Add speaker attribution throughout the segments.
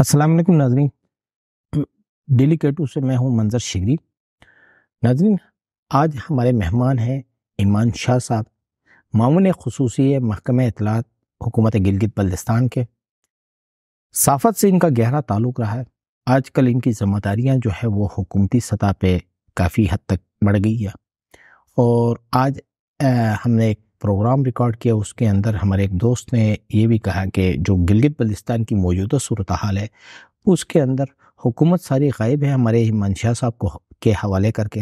Speaker 1: السلام علیکم ناظرین، ڈیلی کیٹو سے میں ہوں منظر شگری۔ ناظرین، آج ہمارے مہمان ہیں ایمان شاہ صاحب، معاون خصوصی محکمہ اطلاعات حکومت گلگت بلتستان کے۔ صحافت سے ان کا گہرا تعلق رہا ہے۔ آج کل ان کی ذمہ داریاں جو ہے وہ حکومتی سطح پہ کافی حد تک بڑھ گئی ہے، اور آج ہم نے ایک پروگرام ریکارڈ کیا، اس کے اندر ہمارے ایک دوست نے یہ بھی کہا کہ جو گلگت بلتستان کی موجودہ صورتحال ہے اس کے اندر حکومت ساری غائب ہے ہمارے ایمان شاہ صاحب کو کے حوالے کر کے۔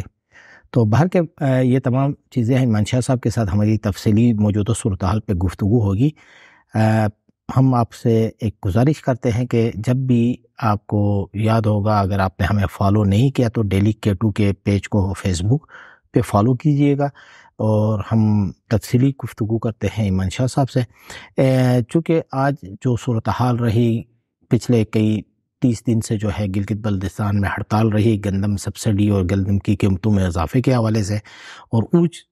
Speaker 1: تو باہر کے یہ تمام چیزیں ہیں، ایمان شاہ صاحب کے ساتھ ہماری تفصیلی موجودہ صورتحال پہ گفتگو ہوگی۔ ہم آپ سے ایک گزارش کرتے ہیں کہ جب بھی آپ کو یاد ہوگا، اگر آپ نے ہمیں فالو نہیں کیا تو ڈیلی کیٹو کے پیج کو فیس بک پہ فالو کیجئے گا، اور ہم تفصیلی گفتگو کرتے ہیں ایمان شاہ صاحب سے۔ چونکہ آج جو صورتحال رہی، پچھلے کئی 30 دن سے جو ہے گلگت بلتستان میں ہڑتال رہی گندم سبسڈی اور گندم کی قیمتوں میں اضافے کے حوالے سے، اور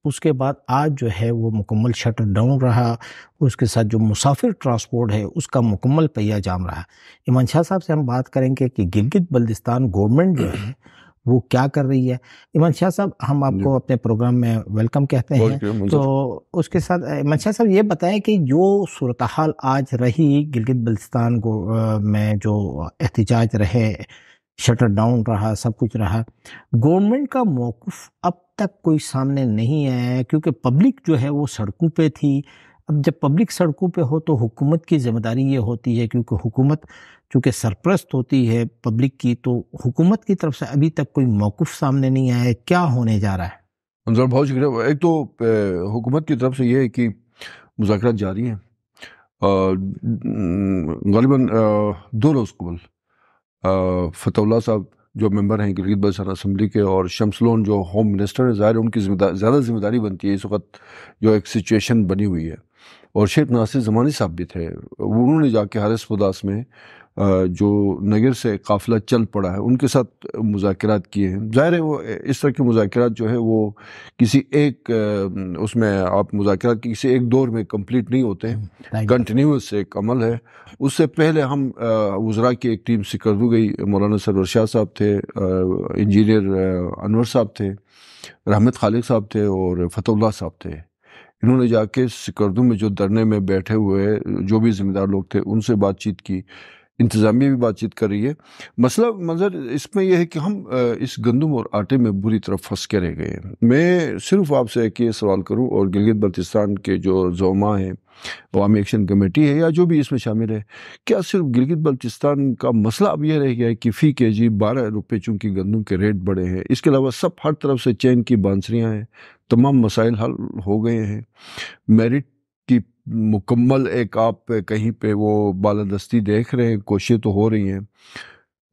Speaker 1: اس کے بعد آج جو ہے وہ مکمل شٹر ڈاؤن رہا، اس کے ساتھ جو مسافر ٹرانسپورٹ ہے اس کا مکمل پہیہ جام رہا۔ ایمان شاہ صاحب سے ہم بات کریں گے کہ گلگت بلتستان گورنمنٹ جو ہے وہ کیا کر رہی ہے۔ ایمان شاہ صاحب، ہم آپ کو اپنے پروگرام میں ویلکم کہتے ہیں۔ تو اس کے ساتھ ایمان شاہ صاحب یہ بتائیں کہ جو صورتحال آج رہی گلگت بلتستان میں، جو احتجاج رہے، شٹر ڈاؤن رہا، سب کچھ رہا، گورنمنٹ کا موقف اب تک کوئی سامنے نہیں آیا ہے، کیونکہ پبلک جو ہے وہ سڑکوں پہ تھی۔ اب جب پبلک سڑکوں پہ ہو تو حکومت کی ذمہ داری یہ ہوتی ہے، کیونکہ حکومت چونکہ سرپرست ہوتی ہے پبلک کی، تو حکومت کی طرف سے ابھی تک کوئی موقف سامنے نہیں آیا ہے۔ کیا ہونے جا رہا ہے؟
Speaker 2: منظر، بہت شکریہ۔ ایک تو حکومت کی طرف سے یہ ہے کہ مذاکرات جاری ہیں، غالباً 2 روز قبل فتح اللہ صاحب جو ممبر ہیں گلگت بلتستان اسمبلی کے، اور شمس لون جو ہوم منسٹر ہے، ظاہر ان کی زیادہ ذمہ داری بنتی ہے اس وقت جو ایک سچویشن بنی ہوئی ہے، اور شیخ ناصر زمانی صاحب بھی تھے، انہوں نے جا کے حارث پداس میں جو نگر سے قافلہ چل پڑا ہے ان کے ساتھ مذاکرات کیے ہیں۔ ظاہر ہے وہ اس طرح کے مذاکرات جو ہے وہ کسی ایک اس میں آپ مذاکرات کسی ایک دور میں کمپلیٹ نہیں ہوتے ہیں، کنٹینیوس ایک عمل ہے۔ اس سے پہلے ہم وزراء کی ایک ٹیم سکردو گئی، مولانا سرور شاہ صاحب تھے، انجینئر انور صاحب تھے، رحمت خالق صاحب تھے، اور فتح اللہ صاحب تھے۔ انہوں نے جا کے سکردو میں جو دھرنے میں بیٹھے ہوئے جو بھی ذمہ دار لوگ تھے ان سے بات چیت کی، انتظامیہ بھی بات چیت کر رہی ہے۔ مسئلہ منظر اس میں یہ ہے کہ ہم اس گندم اور آٹے میں بری طرح پھنس کے رہ گئے ہیں۔ میں صرف آپ سے ایک یہ سوال کروں، اور گلگت بلتستان کے جو زعماء ہیں، عوامی ایکشن کمیٹی ہے یا جو بھی اس میں شامل ہے، کیا صرف گلگت بلتستان کا مسئلہ اب یہ رہ گیا ہے کہ فی کے جی 12 روپے چونکہ گندم کے ریٹ بڑھے ہیں؟ اس کے علاوہ سب ہر طرف سے چین کی بانسریاں ہیں، تمام مسائل حل ہو گئے ہیں، میرٹ کی مکمل ایک آپ کہیں پہ وہ بالادستی دیکھ رہے ہیں، کوششیں تو ہو رہی ہیں،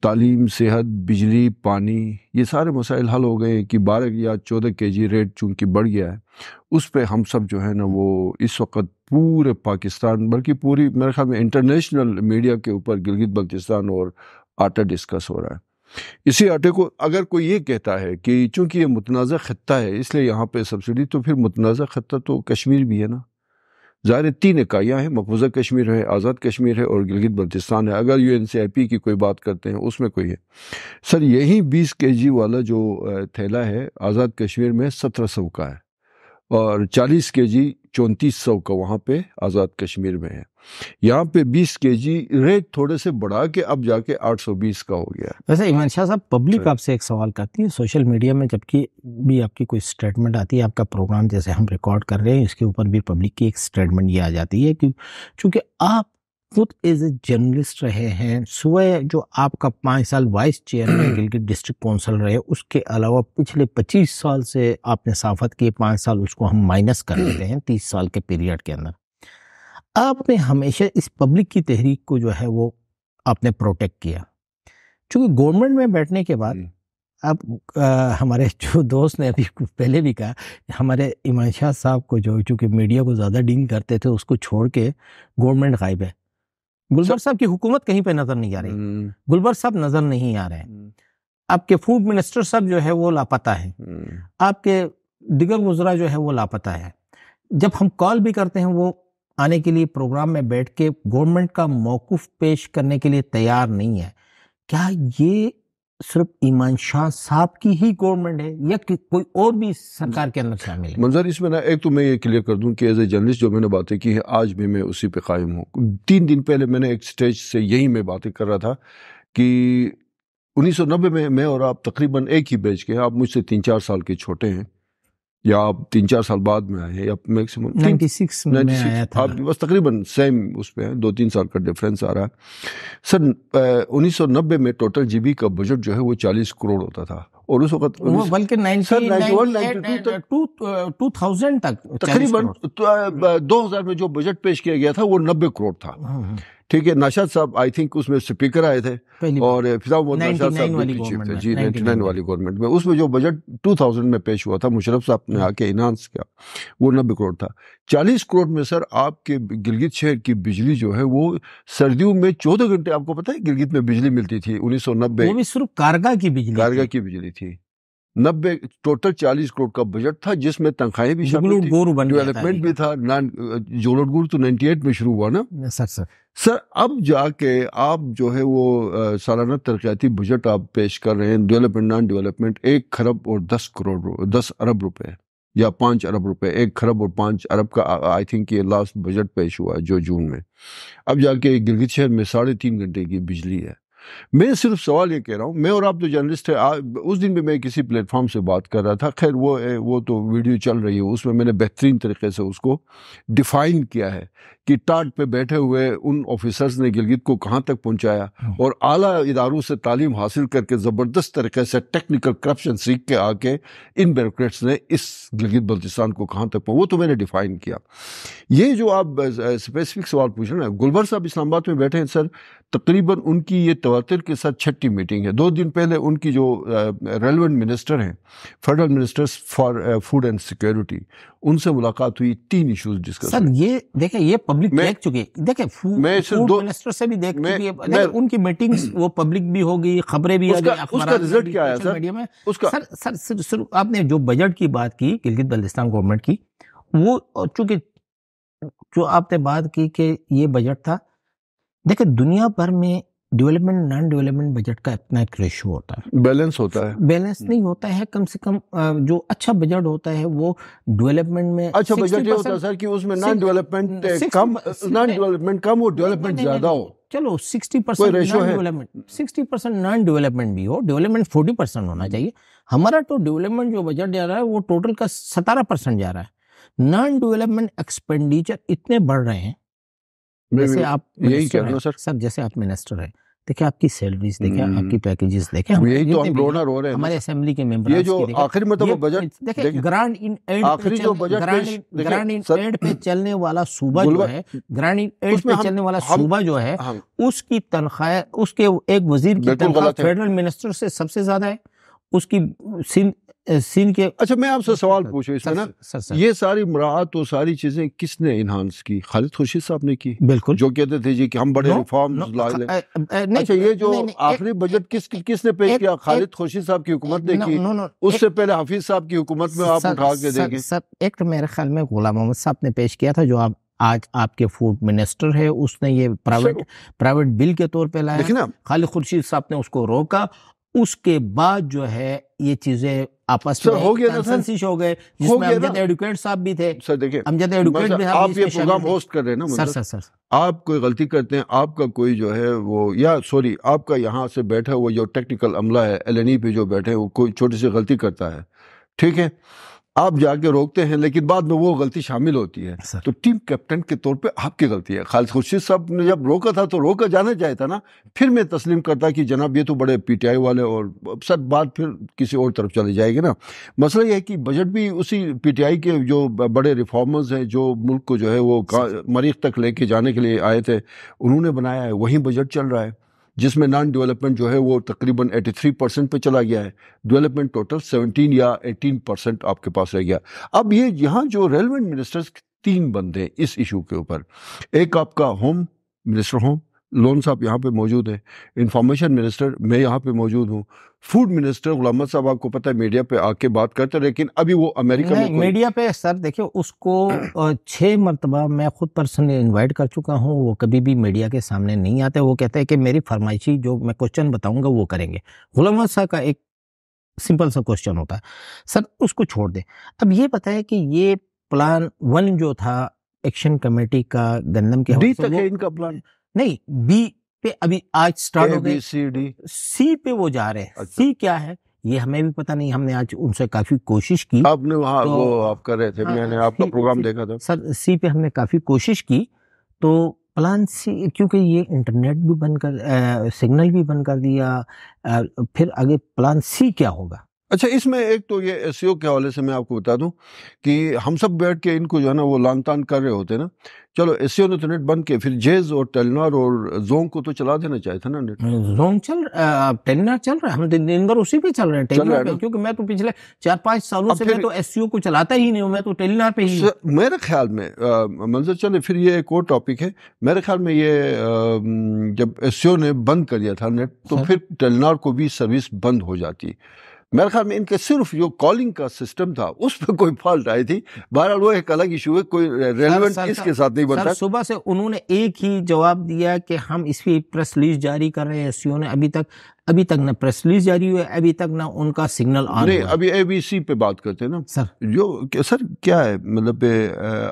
Speaker 2: تعلیم، صحت، بجلی، پانی، یہ سارے مسائل حل ہو گئے ہیں کہ 12 یا 14 کے جی ریٹ چونکہ بڑھ گیا ہے، اس پہ ہم سب جو ہے نا وہ اس وقت پورے پاکستان بلکہ پوری میرے خیال میں انٹرنیشنل میڈیا کے اوپر گلگت بلتستان اور آٹا ڈسکس ہو رہا ہے۔ اسی آٹے کو اگر کوئی یہ کہتا ہے کہ چونکہ یہ متنازع خطہ ہے اس لیے یہاں پہ سبسڈی، تو پھر متنازع خطہ تو کشمیر بھی ہے نا۔ ظاہر 3 اکائیاں ہیں، مقبوضہ کشمیر ہے، آزاد کشمیر ہے، اور گلگت بلتستان ہے۔ اگر UNCIP کی کوئی بات کرتے ہیں اس میں کوئی ہے سر، یہی 20 کے جی والا جو تھیلا ہے آزاد کشمیر میں 1700 کا ہے، اور 40 کے جی 3400 کا وہاں پہ آزاد کشمیر میں ہے۔ یہاں پہ 20 کے جی ریٹ تھوڑے سے بڑھا کے اب جا کے 820 کا ہو گیا ہے۔
Speaker 1: ویسے ایمان شاہ صاحب، پبلک آپ سے ایک سوال کرتی ہے سوشل میڈیا میں، جبکہ بھی آپ کی کوئی سٹیٹمنٹ آتی ہے، آپ کا پروگرام جیسے ہم ریکارڈ کر رہے ہیں اس کے اوپر بھی پبلک کی ایک سٹیٹمنٹ یہ آ جاتی ہے کہ چونکہ آپ خود ایز اے جرنلسٹ رہے ہیں، سوائے جو آپ کا 5 سال vice chairman Gilgit district council رہے، اس کے علاوہ پچھلے 25 سال سے آپ نے صحافت کی، 5 سال اس کو ہم مائنس کر دیتے ہیں 30 سال کے پیریڈ کے اندر، آپ نے ہمیشہ اس پبلک کی تحریک کو جو ہے وہ آپ نے پروٹیکٹ کیا۔ چونکہ گورنمنٹ میں بیٹھنے کے بعد اب ہمارے جو دوست نے ابھی پہلے بھی کہا، ہمارے ایمان شاہ صاحب کو جو چونکہ میڈیا کو زیادہ ڈیل کرتے تھے اس کو چھوڑ کے گورنمنٹ غائب ہے۔ گلبر صاحب کی حکومت کہیں پہ نظر نہیں آ رہی، گلبر صاحب نظر نہیں آ رہے ہیں، آپ کے فوڈ منسٹر صاحب جو ہے وہ لاپتہ ہیں، آپ کے دیگر وزراء جو ہے وہ لاپتہ ہیں، جب ہم کال بھی کرتے ہیں وہ آنے کے لیے پروگرام میں بیٹھ کے گورنمنٹ کا موقف پیش کرنے کے لیے تیار نہیں ہے. کیا یہ صرف ایمان شاہ صاحب کی ہی گورنمنٹ ہے یا کوئی اور بھی سرکار کے اندر شامل ہے؟
Speaker 2: منظر اس میں نا ایک تو میں یہ کلیئر کر دوں کہ ایز اے جرنلسٹ جو میں نے باتیں کی ہیں آج بھی میں اسی پہ قائم ہوں. 3 دن پہلے میں نے ایک سٹیج سے یہی میں باتیں کر رہا تھا کہ 1990 میں اور آپ تقریباً ایک ہی بیچ کے ہیں. آپ مجھ سے 3-4 سال کے چھوٹے ہیں یا آپ 3-4 سال بعد میں آئے ہیں یا میکسیمم
Speaker 1: 96 میں آیا تھا.
Speaker 2: آپ بس تقریباً سیم اس پہ ہیں, 2-3 سال کا ڈفرینس آ رہا ہے. سر 1990 میں ٹوٹل جی بی کا بجٹ جو ہے وہ 40 کروڑ ہوتا تھا اور اس وقت
Speaker 1: بلکہ 2000 تک
Speaker 2: تقریباً 2000 میں جو بجٹ پیش کیا گیا تھا وہ 90 کروڑ تھا. ٹھیک ہے, ناشاد صاحب آئی تھنک اس میں اسپیکر آئے تھے اور فضا محمد ناشاد صاحب جی 99 والی گورنمنٹ میں. اس میں جو بجٹ 2000 میں پیش ہوا تھا مشرف صاحب نے آ کے انہانس کیا وہ 90 کروڑ تھا. 40 کروڑ میں سر آپ کے گلگت شہر کی بجلی جو ہے وہ سردیوں میں 14 گھنٹے آپ کو پتہ ہے گلگت میں بجلی ملتی تھی 1990.
Speaker 1: وہ بھی صرف کارگاہ کی
Speaker 2: بجلی تھی. 90 ٹوٹل 40 کروڑ کا بجٹ تھا جس میں تنخواہیں بھی شامل تھی, ڈیولپمنٹ بھی تھا. جولٹ گور تو 98 میں شروع ہوا نا سر. اب جا کے آپ جو ہے وہ سالانہ ترقیاتی بجٹ آپ پیش کر رہے ہیں, ڈیولپمنٹ نان ڈیولپمنٹ 1 خرب اور 10 ارب روپے یا 5 ارب روپے, 1 خرب اور 5 ارب کا آئی تھنک یہ لاسٹ بجٹ پیش ہوا جو جون میں. اب جا کے گلگت شہر میں 3.5 گھنٹے کی بجلی ہے. میں صرف سوال یہ کہہ رہا ہوں, میں اور آپ تو جرنلسٹ ہے, اس دن بھی میں کسی پلیٹ فارم سے بات کر رہا تھا, خیر وہ تو ویڈیو چل رہی ہے, اس میں نے بہترین طریقے سے اس کو ڈیفائن کیا ہے کہ ٹاٹ پہ بیٹھے ہوئے ان آفیسرز نے گلگت کو کہاں تک پہنچایا اور اعلیٰ اداروں سے تعلیم حاصل کر کے زبردست طریقے سے ٹیکنیکل کرپشن سیکھ کے آ کے ان بیوروکریٹس نے اس گلگت بلتستان کو کہاں تک وہ تو میں نے ڈیفائن کیا. یہ جو آپ اسپیسیفک سوال پوچھ رہے ہیں, گلبر صاحب اسلام آباد میں بیٹھے ہیں سر, تقریباً ان کی یہ تواتر کے ساتھ 6ٹی میٹنگ ہے. 2 دن پہلے ان کی جو ریلیونٹ منسٹر ہیں federal ministers for food and security, ان سے ملاقات ہوئی, 3 ایشوز ڈسکس.
Speaker 1: سر یہ دیکھیں یہ پبلک دیکھ چکے, دیکھیں فوڈ منسٹر سے بھی دیکھ چکی ہے, ان کی میٹنگز وہ پبلک بھی ہوگی, خبریں بھی آ گئی,
Speaker 2: اس کا رزلٹ کیا ہے سر؟
Speaker 1: اس کا سر آپ نے جو بجٹ کی بات کی گلگت بلتستان گورنمنٹ کی, وہ چونکہ جو آپ نے بات کی کہ یہ بجٹ تھا, دیکھیں دنیا بھر میں ڈیولپمنٹ نان ڈیولپمنٹ بجٹ کا اپنا ایک ریشو ہوتا ہے,
Speaker 2: بیلنس ہوتا ہے,
Speaker 1: بیلنس نہیں ہوتا ہے. کم سے کم جو اچھا بجٹ ہوتا ہے وہ ڈیولپمنٹ میں
Speaker 2: اچھا بجٹ یہ ہوتا ہے سر کہ اس میں نان ڈیولپمنٹ کم ہو, ڈیولپمنٹ زیادہ ہو.
Speaker 1: چلو 60% نان ڈیولپمنٹ بھی ہو, ڈیولپمنٹ 40% ہونا چاہیے. ہمارا تو ڈیولپمنٹ جو بجٹ جا رہا ہے وہ ٹوٹل کا 17% جا رہا ہے. نان ڈیولپمنٹ ایکسپینڈیچر اتنے بڑھ رہے ہیں, جیسے آپ
Speaker 2: یہی کہہ رہا ہوں سر,
Speaker 1: جیسے آپ منسٹر ہیں, دیکھیں آپ کی سیلریز دیکھیں, آپ کی پیکیجز دیکھیں,
Speaker 2: یہی تو ہم رونا رو رہے ہیں.
Speaker 1: ہمارے اسمبلی کے ممبر
Speaker 2: یہ جو آخری مرتبہ بجٹ
Speaker 1: دیکھیں, گرانٹ ان ایڈ پہ چلنے والا صوبہ جو ہے, گرانٹ ان ایڈ پہ چلنے والا صوبہ جو ہے, اس کی تنخواہ, اس کے ایک وزیر کی تنخواہ فیڈرل منسٹر سے سب سے زیادہ ہے. اس کی سین کے.
Speaker 2: اچھا میں آپ سے سوال پوچھوں اس میں نا, یہ ساری مراعات اور ساری چیزیں کس نے انہانس کی؟ خالد خورشید صاحب نے کی,
Speaker 1: بالکل,
Speaker 2: جو کہتے تھے جی کہ ہم بڑے ریفارمز لا لیں. اچھا یہ جو آخری بجٹ کس نے پیش کیا؟ خالد خورشید صاحب کی حکومت نے کی, اس سے پہلے حفیظ صاحب کی حکومت میں آپ اٹھا کے دیں گے.
Speaker 1: سر ایک میرے خیال میں غلام محمد صاحب نے پیش کیا تھا, جو آج آپ کے فوڈ منسٹر ہے, اس نے یہ پرائیویٹ بل کے طور پہ لایا. خالد خورشید صاحب نے اس کو روکا, اس کے بعد جو ہے یہ چیزیں آپس میں کنسنسس ہو گئے, جس میں امجد ایڈوکیٹ صاحب بھی تھے.
Speaker 2: سر دیکھیں,
Speaker 1: امجد ایڈوکیٹ بھی
Speaker 2: آپ یہ پروگرام ہوسٹ کر رہے ہیں نا سر, آپ کوئی غلطی کرتے ہیں, آپ کا کوئی جو ہے وہ, یا سوری آپ کا یہاں سے بیٹھا ہوا جو ٹیکنیکل عملہ ہے LNE پہ جو بیٹھے ہیں, وہ کوئی چھوٹی سی غلطی کرتا ہے, ٹھیک ہے, آپ جا کے روکتے ہیں, لیکن بعد میں وہ غلطی شامل ہوتی ہے, تو ٹیم کیپٹن کے طور پہ آپ کی غلطی ہے. خالد خورشید صاحب نے جب روکا تھا تو روکا جانا چاہیے تھا نا. پھر میں تسلیم کرتا کہ جناب یہ تو بڑے PTI والے, اور سر بات پھر کسی اور طرف چلی جائے گی نا. مسئلہ یہ ہے کہ بجٹ بھی اسی PTI کے جو بڑے ریفارمرز ہیں, جو ملک کو جو ہے وہ مریخ تک لے کے جانے کے لیے آئے تھے, انہوں نے بنایا ہے. وہیں بجٹ چل رہا ہے جس میں نان ڈیولپمنٹ جو ہے وہ تقریباً 83% پہ چلا گیا ہے, ڈیولپمنٹ ٹوٹل 17 یا 18% آپ کے پاس رہ گیا. اب یہ یہاں جو ریلیونٹ منسٹرز 3 بندے اس ایشو کے اوپر, ایک آپ کا ہوم منسٹر, ہوم لون صاحب یہاں پہ موجود ہیں, انفارمیشن منسٹر میں یہاں پہ موجود ہوں, فوڈ منسٹر غلام محمد صاحب آپ کو پتہ ہے میڈیا پہ آ کے بات کرتے، لیکن ابھی وہ امریکہ میں
Speaker 1: میڈیا پہ سر دیکھیں اس کو 6 مرتبہ میں خود پرسنلی انوائٹ کر چکا ہوں، وہ کبھی بھی میڈیا کے سامنے نہیں آتے، وہ کہتے ہیں کہ میری فرمائشی جو میں کوشچن بتاؤں گا وہ کریں گے۔ غلام محمد صاحب کا ایک سمپل سا کوشچن ہوتا ہے سر، اس کو چھوڑ دیں۔ اب یہ بتائیں کہ یہ پلان 1 جو تھا ایکشن کمیٹی کا گندم کے
Speaker 2: ڈی تک ہے ان کا پلان،
Speaker 1: نہیں بی پہ ابھی آج سٹارٹ ہو گئے، سی پہ وہ جا رہے ہیں۔ سی کیا ہے یہ ہمیں بھی پتہ نہیں، ہم نے آج ان سے کافی کوشش کی،
Speaker 2: آپ نے وہاں وہ آپ کر رہے تھے، میں نے آپ کا پروگرام دیکھا تھا
Speaker 1: سر۔ سی پہ ہم نے کافی کوشش کی، تو پلان سی کیونکہ یہ انٹرنیٹ بھی بند کر، سگنل بھی بند کر دیا، پھر آگے پلان سی کیا ہوگا؟
Speaker 2: اچھا اس میں ایک تو یہ ایس سی او کے حوالے سے میں آپ کو بتا دوں کہ ہم سب بیٹھ کے ان کو جو ہے نا وہ لان تان کر رہے ہوتے نا، چلو ایس سی او نے تو نیٹ بند کے، پھر جیز اور ٹیلنار اور زونگ کو تو چلا دینا چاہیے تھا نا نیٹ۔
Speaker 1: زونگ ٹیلنار چل رہا ہے، ہم دن بھر اسی پہ چل رہے ہیں ٹیلنار پہ، کیونکہ میں تو پچھلے 4-5 سالوں سے میں تو ایس سی او کو چلاتا ہی نہیں ہوں، میں تو ٹیلنار پہ ہی۔
Speaker 2: میرے خیال میں منظر چلے پھر یہ ایک اور ٹاپک ہے، میرے خیال میں یہ جب ایس سی او نے بند کر دیا تھا نیٹ تو پھر ٹیلنار کو بھی سروس بند ہو جاتی۔ میرے خیال میں ان کے صرف جو کالنگ کا سسٹم تھا اس پہ کوئی فالٹ آئی تھی، بہرحال وہ ایک الگ ایشو ہے، کوئی ریلیونٹ اس کے ساتھ نہیں بنتا۔
Speaker 1: صبح سے انہوں نے ایک ہی جواب دیا کہ ہم اس پہ پریس ریلیز جاری کر رہے ہیں، ایس سی او نے ابھی تک نہ پریس ریلیز جاری ہوئے، ابھی تک نہ ان کا سگنل آن
Speaker 2: نہیں، ابھی اے بی سی پہ بات کرتے ہیں نا
Speaker 1: سر۔
Speaker 2: جو سر کیا ہے مطلب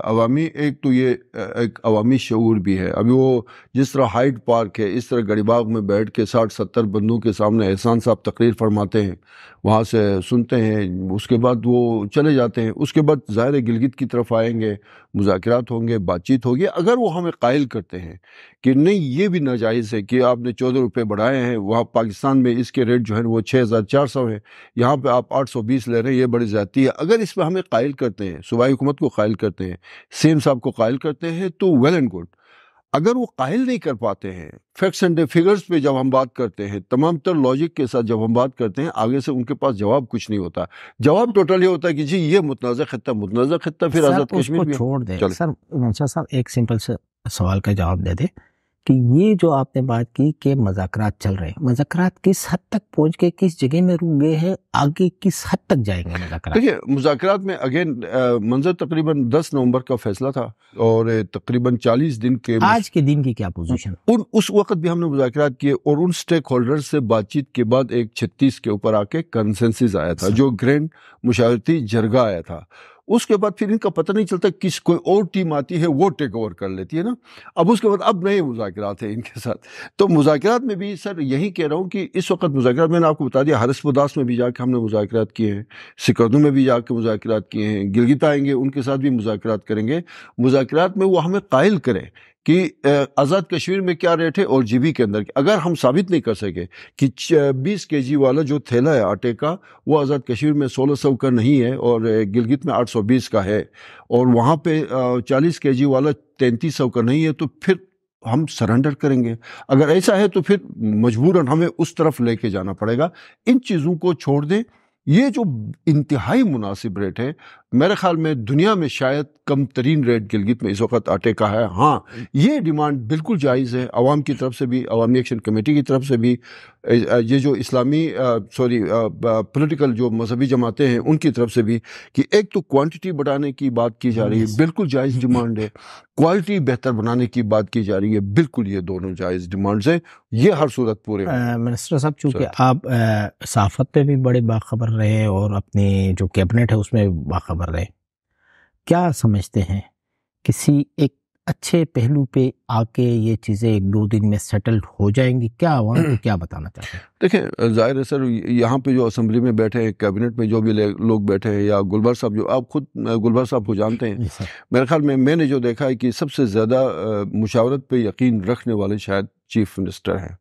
Speaker 2: عوامی، ایک تو یہ ایک عوامی شعور بھی ہے، ابھی وہ جس طرح ہائیڈ پارک ہے اس طرح گڑی باغ میں بیٹھ کے 60-70 بندوں کے سامنے احسان صاحب تقریر فرماتے ہیں، وہاں سے سنتے ہیں، اس کے بعد وہ چلے جاتے ہیں، اس کے بعد ظاہر گلگت کی طرف آئیں گے، مذاکرات ہوں گے، بات چیت ہوگی۔ اگر وہ ہمیں قائل کرتے ہیں کہ نہیں یہ بھی ناجائز ہے کہ آپ نے 14 روپے بڑھائے ہیں، وہاں پاکستان میں اس کے ریٹ جو ہے وہ 6400 ہیں، یہاں پہ آپ 820 لے رہے ہیں، یہ بڑی زیادتی ہے، اگر اس پہ ہمیں قائل کرتے ہیں، صوبائی حکومت کو قائل کرتے ہیں، سیم صاحب کو قائل کرتے ہیں تو ویل اینڈ گڈ۔ اگر وہ قائل نہیں کر پاتے ہیں، فیکٹس اینڈ فگرز پہ جب ہم بات کرتے ہیں، تمام تر لاجک کے ساتھ جب ہم بات کرتے ہیں، آگے سے ان کے پاس جواب کچھ نہیں ہوتا، جواب ٹوٹل یہ ہوتا ہے کہ جی یہ متنازع خطہ پھر آزاد کشمیر بھی
Speaker 1: چھوڑ دیں۔ سر منشا صاحب ایک سمپل سے سوال کا جواب دے دیں کہ یہ جو آپ نے بات کی کہ مذاکرات چل رہے ہیں، مذاکرات کس حد تک پہنچ کے کس جگہ میں رک گئے ہیں، آگے کس حد تک جائیں گے مذاکرات؟
Speaker 2: دیکھیے مذاکرات میں اگین منظر تقریباً 10 نومبر کا فیصلہ تھا اور تقریباً 40 دن کے
Speaker 1: آج کے دن کی کیا پوزیشن؟
Speaker 2: اس وقت بھی ہم نے مذاکرات کیے اور ان سٹیک ہولڈر سے بات چیت کے بعد ایک 36 کے اوپر آ کے کنسنسس آیا تھا، جو گرینڈ مشاورتی جرگہ آیا تھا۔ اس کے بعد پھر ان کا پتہ نہیں چلتا کس کوئی اور ٹیم آتی ہے وہ ٹیک اوور کر لیتی ہے نا، اب اس کے بعد اب نئے مذاکرات ہیں ان کے ساتھ۔ تو مذاکرات میں بھی سر یہی کہہ رہا ہوں کہ اس وقت مذاکرات میں نے آپ کو بتا دیا، ہرس بداس میں بھی جا کے ہم نے مذاکرات کیے ہیں، سکردو میں بھی جا کے مذاکرات کیے ہیں، گلگت آئیں گے ان کے ساتھ بھی مذاکرات کریں گے۔ مذاکرات میں وہ ہمیں قائل کریں کہ آزاد کشمیر میں کیا ریٹ ہے اور جی بی کے اندر، اگر ہم ثابت نہیں کر سکے کہ 20 kg والا جو تھیلا ہے آٹے کا وہ آزاد کشمیر میں 1600 کا نہیں ہے اور گلگت میں 820 کا ہے، اور وہاں پہ 40 kg والا 3300 کا نہیں ہے، تو پھر ہم سرنڈر کریں گے۔ اگر ایسا ہے تو پھر مجبوراً ہمیں اس طرف لے کے جانا پڑے گا۔ ان چیزوں کو چھوڑ دیں، یہ جو انتہائی مناسب ریٹ ہے، میرے خیال میں دنیا میں شاید کم ترین ریٹ گلگت میں اس وقت آٹے کا ہے۔ ہاں یہ ڈیمانڈ بالکل جائز ہے عوام کی طرف سے بھی، عوامی ایکشن کمیٹی کی طرف سے بھی، یہ جو اسلامی پولیٹیکل جو مذہبی جماعتیں ہیں ان کی طرف سے بھی، کہ ایک تو کوانٹٹی بڑھانے کی بات کی جا رہی ہے، بالکل جائز ڈیمانڈ ہے، کوالٹی بہتر بنانے کی بات کی جا رہی ہے، بالکل یہ دونوں جائز ڈیمانڈز ہیں، یہ ہر صورت پورے ہیں۔
Speaker 1: منسٹر صاحب چونکہ آپ صحافت پہ بھی بڑے باخبر رہے اور اپنی جو کیبنٹ ہے اس میں باخبر رہے، کیا سمجھتے ہیں کسی ایک اچھے پہلو پہ آ کے یہ چیزیں 1-2 دن میں سیٹلڈ ہو جائیں گی؟ کیا عوام کو کیا بتانا چاہتے ہیں؟
Speaker 2: دیکھیں ظاہر ہے سر، یہاں پہ جو اسمبلی میں بیٹھے ہیں، کیبنٹ میں جو بھی لوگ بیٹھے ہیں، یا گلبر صاحب، جو آپ خود گلبر صاحب کو جانتے ہیں، میرے خیال میں نے جو دیکھا ہے کہ سب سے زیادہ مشاورت پہ یقین رکھنے والے شاید چیف منسٹر ہیں،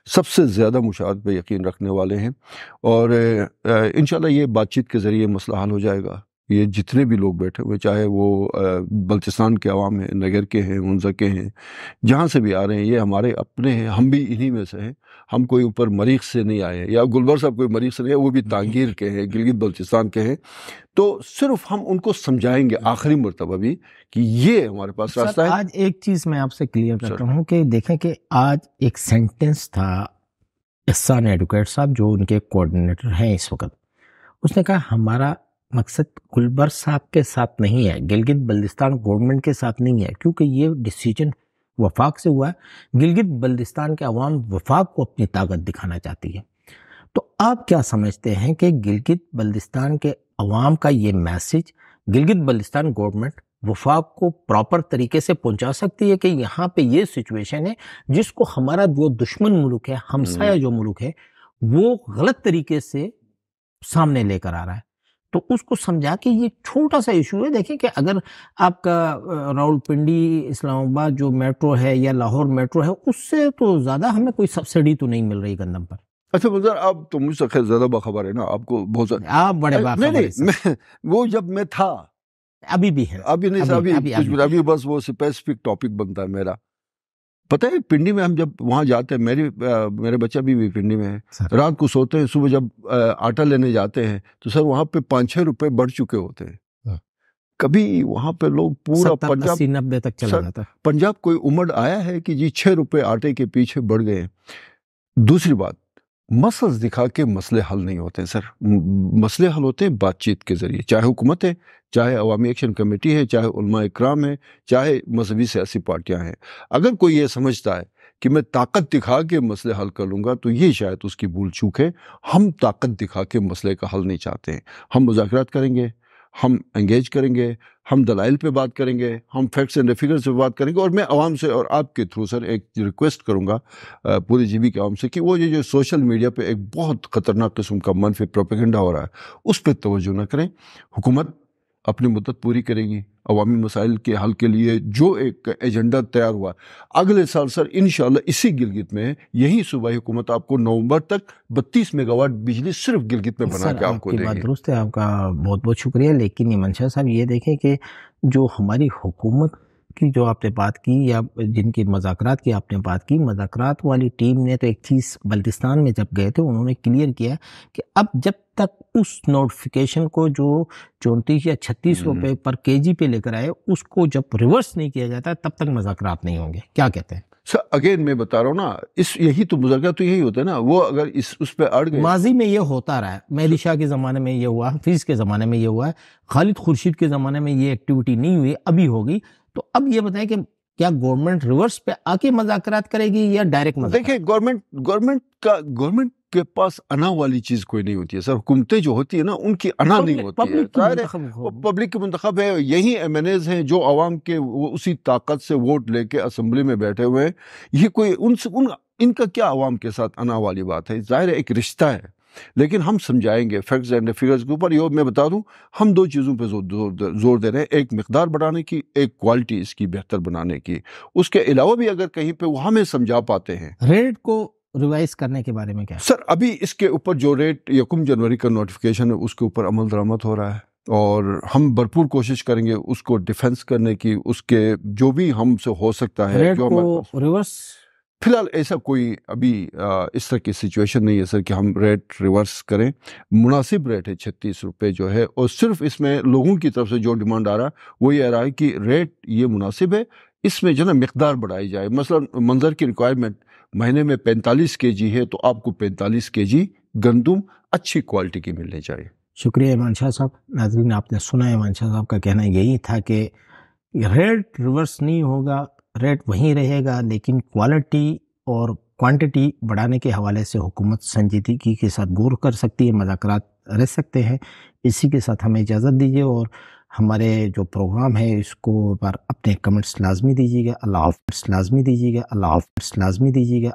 Speaker 2: سب سے زیادہ مشاورت پہ یقین رکھنے والے ہیں، اور انشاءاللہ یہ بات چیت کے ذریعے مسئلہ حل ہو جائے گا۔ یہ جتنے بھی لوگ بیٹھے ہوئے، چاہے وہ بلوچستان کے عوام ہیں، نگر کے ہیں، ہنزا کے ہیں، جہاں سے بھی آ رہے ہیں، یہ ہمارے اپنے ہیں، ہم بھی انہی میں سے ہیں، ہم کوئی اوپر مریخ سے نہیں آئے ہیں، یا گلبر صاحب کوئی مریخ سے نہیں ہے، وہ بھی تانگیر کے ہیں، گلگت بلوچستان کے ہیں، تو صرف ہم ان کو سمجھائیں گے آخری مرتبہ بھی کہ یہ ہمارے پاس راستہ ہے۔
Speaker 1: آج ایک چیز میں آپ سے کلیئر کرتا ہوں کہ دیکھیں کہ آج ایک سینٹنس تھا احسان ایڈوکیٹ صاحب جو ان کے کوآرڈینیٹر ہیں اس وقت، اس نے کہا ہمارا مقصد گلبر صاحب کے ساتھ نہیں ہے، گلگت بلتستان گورنمنٹ کے ساتھ نہیں ہے، کیونکہ یہ ڈیسیجن وفاق سے ہوا ہے۔ گلگت بلتستان کے عوام وفاق کو اپنی طاقت دکھانا چاہتی ہے۔ تو آپ کیا سمجھتے ہیں کہ گلگت بلتستان کے عوام کا یہ میسج گلگت بلتستان گورنمنٹ وفاق کو پراپر طریقے سے پہنچا سکتی ہے کہ یہاں پہ یہ سچویشن ہے جس کو ہمارا جو دشمن ملک ہے، ہمسایہ جو ملک ہے، وہ غلط طریقے سے سامنے لے کر آ رہا ہے؟ تو اس کو سمجھا کہ یہ چھوٹا سا ایشو ہے۔ دیکھیں کہ اگر آپ کا راولپنڈی اسلام آباد جو میٹرو ہے یا لاہور میٹرو ہے، اس سے تو زیادہ ہمیں کوئی سبسڈی تو نہیں مل رہی گندم پر۔
Speaker 2: اچھا منظر، آپ تو مجھ سے خیر زیادہ باخبر ہے نا، آپ کو بہت زیادہ
Speaker 1: آپ بڑے باخبر ہیں۔
Speaker 2: وہ جب میں تھا،
Speaker 1: ابھی بھی ہے،
Speaker 2: ابھی نہیں، ابھی بس وہ اسپیسیفک ٹاپک بنتا ہے میرا۔ پتہ ہے پنڈی میں ہم جب وہاں جاتے ہیں، میرے بچہ بھی پنڈی میں ہے، رات کو سوتے ہیں، صبح جب آٹا لینے جاتے ہیں تو سر وہاں پہ 5-6 روپے بڑھ چکے ہوتے ہیں۔ کبھی وہاں پہ لوگ پورا
Speaker 1: 70-80-90 تک چلا جاتا ہے۔
Speaker 2: پنجاب کوئی عمر آیا ہے کہ جی 6 روپے آٹے کے پیچھے بڑھ گئے ہیں؟ دوسری بات، مسلز دکھا کے مسئلے حل نہیں ہوتے ہیں سر، مسئلے حل ہوتے ہیں بات چیت کے ذریعے، چاہے حکومت ہے، چاہے عوامی ایکشن کمیٹی ہے، چاہے علماء اکرام ہے، چاہے مذہبی سیاسی پارٹیاں ہیں۔ اگر کوئی یہ سمجھتا ہے کہ میں طاقت دکھا کے مسئلے حل کر لوں گا تو یہ شاید اس کی بھول چوک ہے۔ ہم طاقت دکھا کے مسئلے کا حل نہیں چاہتے ہیں، ہم مذاکرات کریں گے، ہم انگیج کریں گے، ہم دلائل پہ بات کریں گے، ہم فیکٹس اینڈ فگرز پہ بات کریں گے۔ اور میں عوام سے اور آپ کے تھرو سر ایک ریکویسٹ کروں گا پوری جی بی کے عوام سے کہ وہ یہ جو سوشل میڈیا پہ ایک بہت خطرناک قسم کا منفی پروپیگنڈا ہو رہا ہے اس پہ توجہ نہ کریں۔ حکومت اپنی مدت پوری کرے گی، عوامی مسائل کے حل کے لیے جو ایک ایجنڈا تیار ہوا اگلے سال سر انشاءاللہ اسی گلگت میں یہی صوبائی حکومت آپ کو نومبر تک 32 میگا واٹ بجلی صرف گلگت میں بنا کے آپ کو دے گی۔
Speaker 1: بات درست ہے، آپ کا بہت بہت شکریہ۔ لیکن ایمان شاہ صاحب یہ دیکھیں کہ جو ہماری حکومت کی جو آپ نے بات کی یا جن کی مذاکرات کی آپ نے بات کی، مذاکرات والی ٹیم نے تو ایک چیز بلتستان میں جب گئے تھے انہوں نے کلیئر کیا کہ اب جب تک اس نوٹیفیکیشن کو جو 34 یا 36 روپے پر کے جی پہ لے کر آئے اس کو جب ریورس نہیں کیا جاتا تب تک مذاکرات نہیں ہوں گے۔ کیا کہتے ہیں
Speaker 2: سر؟ اگین میں بتا رہا ہوں نا، یہی تو مذاکرات تو یہی ہوتا ہے نا، وہ اگر اس پہ اڑ گئے۔
Speaker 1: ماضی میں یہ ہوتا رہا ہے، مہدی شاہ کے زمانے میں یہ ہوا، حفیظ کے زمانے میں یہ ہوا ہے، خالد خورشید کے زمانے میں یہ ایکٹیویٹی نہیں ہوئی، ابھی ہوگی۔ تو اب یہ بتائیں کہ کیا گورنمنٹ ریورس پہ آ کے مذاکرات کرے گی یا ڈائریکٹ مذاکرات؟
Speaker 2: دیکھیں گورنمنٹ کے پاس انا والی چیز کوئی نہیں ہوتی ہے سر۔ حکومتیں جو ہوتی ہے نا ان کی انا نہیں ہوتی ہے، پبلک کے منتخب ہے، یہی ایم این ایز ہیں جو عوام کے اسی طاقت سے ووٹ لے کے اسمبلی میں بیٹھے ہوئے ہیں۔ یہ کوئی ان کا کیا عوام کے ساتھ انا والی بات ہے؟ ظاہر ہے ایک رشتہ ہے، لیکن ہم سمجھائیں گے فیکٹس اینڈ فگرز کے اوپر۔ یہ میں بتا دوں ہم 2 چیزوں پہ زور دے رہے ہیں، ایک مقدار بڑھانے کی، ایک کوالٹی اس کی بہتر بنانے کی۔ اس کے علاوہ بھی اگر کہیں پہ وہ ہمیں سمجھا پاتے ہیں۔
Speaker 1: ریٹ کو ریوائز کرنے کے بارے میں کیا
Speaker 2: سر؟ ابھی اس کے اوپر جو ریٹ 1 جنوری کا نوٹیفیکیشن ہے اس کے اوپر عمل درآمد ہو رہا ہے اور ہم بھرپور کوشش کریں گے اس کو ڈیفینس کرنے کی، اس کے جو بھی ہم سے ہو سکتا ہے۔
Speaker 1: ریٹ کو ریورس
Speaker 2: فی الحال ایسا کوئی ابھی اس طرح کی سچویشن نہیں ہے سر کہ ہم ریٹ ریورس کریں۔ مناسب ریٹ ہے 36 روپے جو ہے، اور صرف اس میں لوگوں کی طرف سے جو ڈیمانڈ آ رہا ہے وہ یہ آ رہا ہے کہ ریٹ یہ مناسب ہے، اس میں جو نا مقدار بڑھائی جائے۔ مثلا منظر کی ریکوائرمنٹ مہینے میں 45 کے جی ہے تو آپ کو 45 کے جی گندم اچھی کوالٹی کی ملنی چاہیے۔
Speaker 1: شکریہ ایمان شاہ صاحب۔ ناظرین آپ نے سنا ایمان شاہ صاحب کا کہنا یہی تھا کہ ریٹ ریورس نہیں ہوگا، ریٹ وہیں رہے گا، لیکن کوالٹی اور کوانٹٹی بڑھانے کے حوالے سے حکومت سنجیدگی کے ساتھ غور کر سکتی ہے، مذاکرات رہ سکتے ہیں۔ اسی کے ساتھ ہمیں اجازت دیجیے اور ہمارے جو پروگرام ہے اس کو پر اپنے کمنٹس لازمی دیجیے گا۔ اللہ حافظ لازمی دیجیے گا۔ اللہ حافظ لازمی دیجیے گا۔